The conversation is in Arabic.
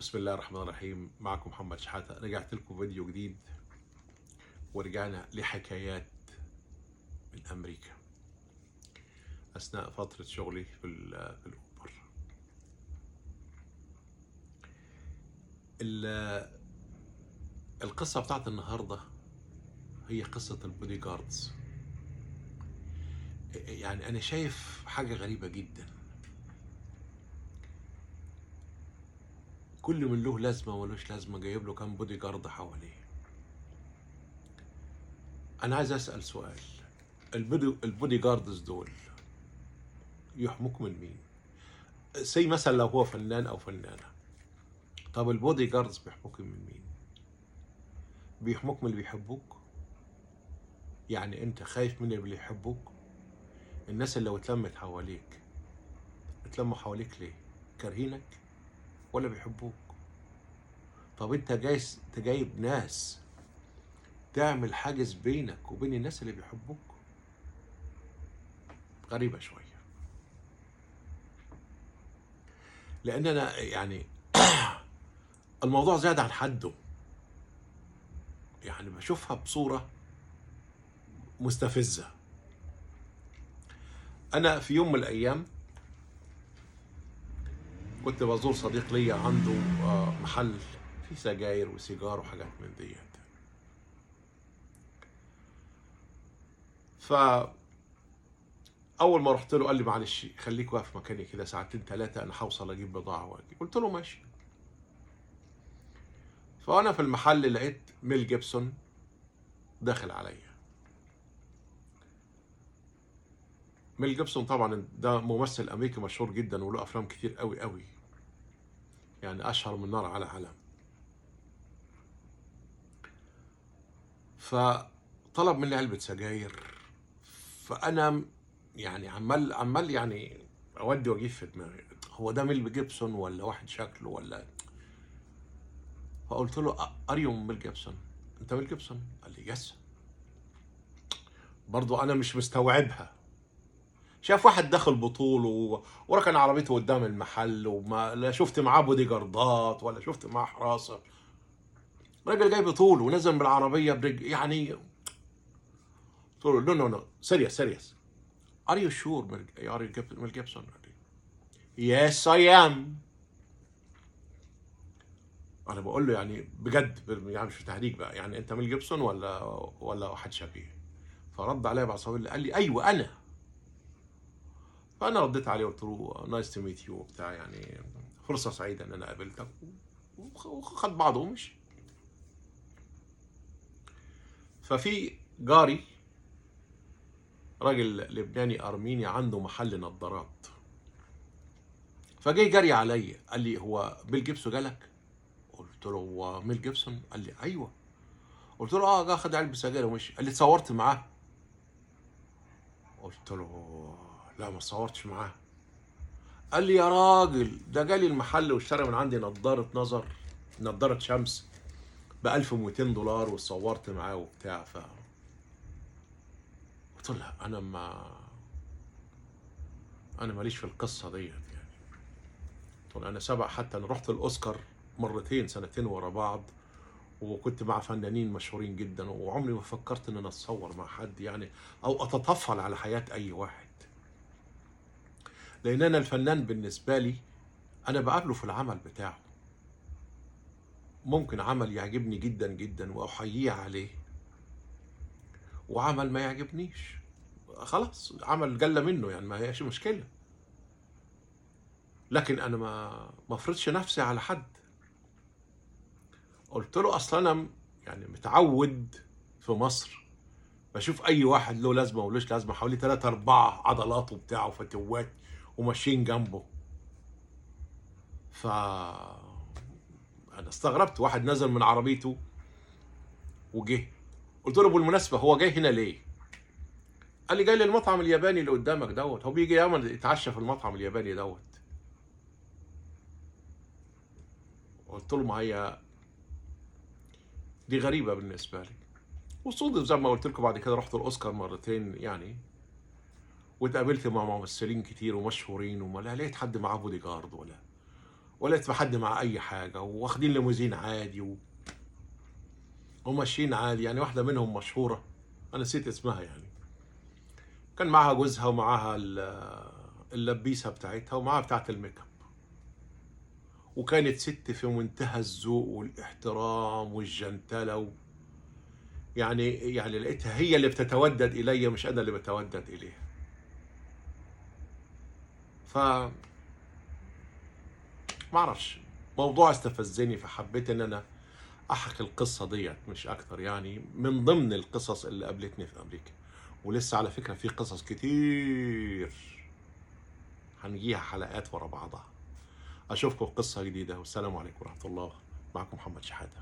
بسم الله الرحمن الرحيم. معكم محمد شحاتة، رجعت لكم فيديو جديد ورجعنا لحكايات من أمريكا أثناء فترة شغلي في الأوبر. القصة بتاعت النهاردة هي قصة البودي جاردز. يعني أنا شايف حاجة غريبة جدا، كل من له لازمة ولوش لازمة جايب له كام بودي جارد حواليه. أنا عايز أسأل سؤال، البودي جاردز دول يحموك من مين؟ زي مثلا لو هو فنان أو فنانة، طب البودي جاردز بيحموك من مين؟ بيحموك من اللي بيحبوك؟ يعني أنت خايف من اللي يحبوك؟ الناس اللي لو اتلمت حواليك اتلموا حواليك ليه؟ كارهينك ولا بيحبوك؟ طب أنت جايب ناس تعمل حاجز بينك وبين الناس اللي بيحبوك؟ غريبة شوية، لأن أنا يعني الموضوع زاد عن حده، يعني بشوفها بصورة مستفزة. أنا في يوم من الأيام كنت بزور صديق ليا عنده محل فيه سجاير وسيجار وحاجات من ديت. فأول ما رحت له قال لي معلش خليك واقف مكاني كده ساعتين ثلاثة، أنا هوصل أجيب بضاعة وأجي. قلت له ماشي. فأنا في المحل لقيت ميل جيبسون داخل عليا. ميل جيبسون طبعا ده ممثل أمريكي مشهور جدا وله أفلام كتير قوي قوي، يعني أشهر من نار على علم. فطلب مني علبة سجاير، فأنا يعني عمال يعني أودي وأجيب في دماغي، هو ده ميل جيبسون ولا واحد شكله ولا؟ فقلت له أريو ميل جيبسون، أنت ميل جيبسون؟ قال لي يس. برضو أنا مش مستوعبها. شاف واحد داخل بطوله وركن عربيته قدام المحل، وما لا شفت معاه بودي جاردات ولا شفت معاه حراسة. راجل جاي بطوله ونزل من العربية يعني. قلت له نو نو نو سيريس ار يو شور ميل جيبسون؟ يس اي ام. انا بقول له يعني بجد، يعني مش في تهريج بقى، يعني انت ميل جيبسون ولا واحد شبيه؟ فرد عليا بعصبيه قال لي ايوه انا. فانا رديت عليه قلت له نايس تو ميت يو وبتاع، يعني فرصه سعيده ان انا قابلتك، وخد بعضه ومشي. ففي جاري راجل لبناني ارميني عنده محل نظارات، فجاي جري عليا قال لي هو ميل جيبسون جالك؟ قلت له هو ميل جيبسون؟ قال لي ايوه. قلت له اه، جه خد علبه سجاير ومشي. قال لي اتصورت معاه؟ قلت له لا ما اتصورتش معاه. قال لي يا راجل ده جالي المحل واشترى من عندي نظارة شمس ب 1200 دولار واتصورت معاه وبتاع. قلت له لا، انا ماليش في القصه ديت يعني. قلت له انا سبق، حتى انا رحت الاوسكار مرتين سنتين ورا بعض، وكنت مع فنانين مشهورين جدا، وعمري ما فكرت ان انا اتصور مع حد يعني، او اتطفل على حياه اي واحد. لان انا الفنان بالنسبه لي انا بقابله في العمل بتاعه. ممكن عمل يعجبني جدا جدا واحييه عليه، وعمل ما يعجبنيش خلاص، عمل جلة منه يعني، ما هيش مشكلة. لكن انا ما افرضش نفسي على حد. قلت له اصلا انا يعني متعود في مصر بشوف اي واحد له لازمه ولوش لازمه حوالي 3 4 عضلات وبتاع وفتوات وماشيين جنبه. ف انا استغربت، واحد نزل من عربيته وجه. قلت له بالمناسبه هو جاي هنا ليه؟ قال لي جاي للمطعم الياباني اللي قدامك دوت، هو بيجي ياما يتعشى في المطعم الياباني دوت. قلت له ما هي دي غريبه بالنسبه لي. وصودف زي ما قلت لكم بعد كده رحت الاوسكار مرتين يعني، واتقابلت مع ممثلين كتير ومشهورين، وما لا لقيت حد معاه بودي جارد ولقيت حد مع اي حاجه، واخدين ليموزين عادي وماشيين عادي. يعني واحده منهم مشهوره، انا نسيت اسمها يعني، كان معاها جوزها ومعاها اللبيسه بتاعتها ومعاها بتاعه الميك اب، وكانت ست في منتهى الذوق والاحترام والجنتله يعني لقيتها هي اللي بتتودد الي، مش انا اللي بتودد اليها. ف ما اعرفش، موضوع استفزني، فحبيت ان انا احكي القصه ديت مش اكتر، يعني من ضمن القصص اللي قابلتني في امريكا. ولسه على فكره في قصص كتير هنجيها حلقات ورا بعضها. اشوفكم في قصه جديده، والسلام عليكم ورحمه الله. معكم محمد شحاته.